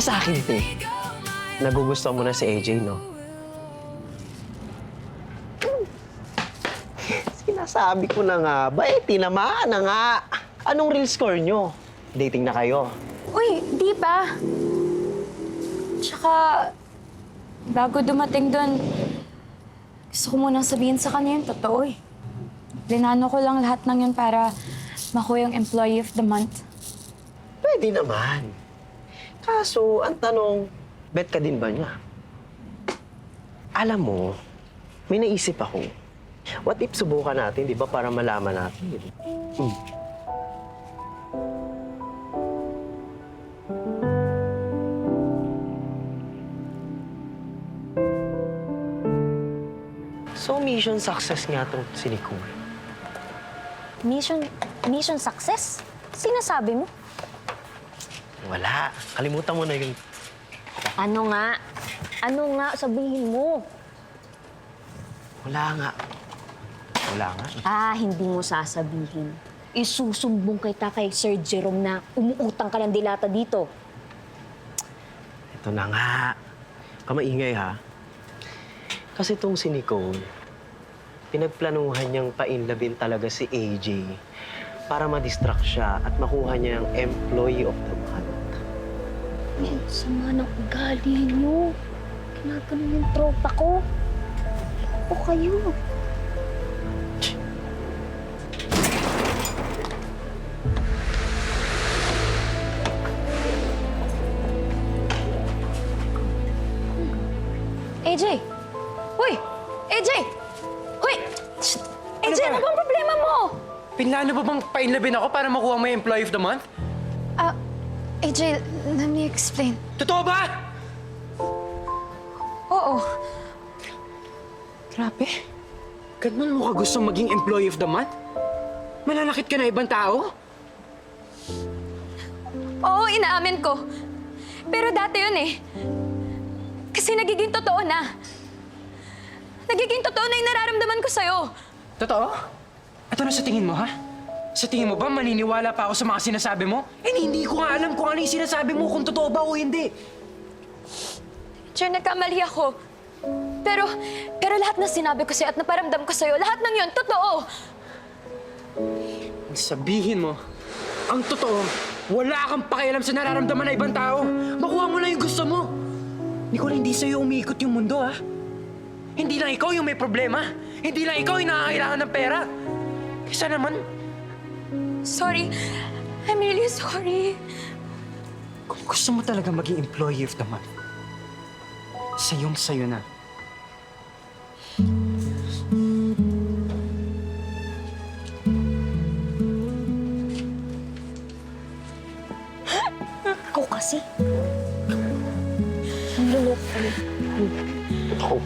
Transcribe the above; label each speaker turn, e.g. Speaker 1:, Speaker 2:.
Speaker 1: Para sa akin, te, nagugustuhan mo na si AJ, no? Sinasabi ko na nga ba, tinamaan na nga. Anong real score nyo? Dating na kayo?
Speaker 2: Uy, di ba? Tsaka, bago dumating doon, gusto ko munang sabihin sa kanya yung totoo eh. Linano ko lang lahat ng yun para makuha yung Employee of the Month.
Speaker 1: Pwede naman. Kaso, ang tanong, bet ka din ba niya? Alam mo, may naisip ako. What if subukan natin, di ba, para malaman natin? So, mission success nga itong si Nicole.
Speaker 3: Mission success? Sinasabi mo?
Speaker 1: Wala. Kalimutan mo na yung...
Speaker 3: Ano nga? Ano nga? Sabihin mo.
Speaker 1: Wala nga. Wala nga.
Speaker 3: Hindi mo sasabihin. Isusumbong kita kay Sir Jerome na umuutang ka ng dilata dito.
Speaker 1: Ito na nga. Kamaingay, ha? Kasi itong si Nicole, pinagplanuhan niyang painlabin talaga si AJ para ma-distract siya at makuha niya ang Employee of the Month.
Speaker 3: Sama ng ugali niyo. Kinaganon yung tropa ko. O kayo.
Speaker 2: AJ! Uy! AJ! Uy! Shh! AJ, ano bang problema mo?
Speaker 4: Pinlano ba bang painlabin ako para makuha mo yung Employee of the Month?
Speaker 2: AJ, let me explain.
Speaker 4: Totoo ba?
Speaker 2: Oo.
Speaker 4: Grabe. Ganun mo ka gusto maging Employee of the Month? Malalakit ka na ibang tao?
Speaker 2: Oo, inaamin ko. Pero dati yun eh. Kasi nagiging totoo na. Nagiging totoo na yung nararamdaman ko sa'yo.
Speaker 4: Totoo? At ano sa tingin mo, ha? Sa tingin mo ba maniniwala pa ako sa mga sinasabi mo? Hindi ko nga alam kung ano yung sinasabi mo, kung totoo ba o hindi.
Speaker 2: Sure, nagkamali ako. Pero lahat na sinabi ko sa'yo at naparamdam ko sa'yo, lahat ng yun, totoo.
Speaker 4: Sabihin mo, ang totoo, wala kang pakialam sa nararamdaman ng ibang tao. Makuha mo lang yung gusto mo. Nicole, hindi sa'yo umiikot yung mundo, ha? Hindi lang ikaw yung may problema. Hindi lang ikaw yung nakakailangan ng pera. Kaysa naman,
Speaker 2: Sorry. I'm really sorry.
Speaker 4: kung gusto mo talaga maging Employee of the Month, sayong-sayo na.
Speaker 3: Ikaw kasi. Niloloko ka.
Speaker 1: Ako.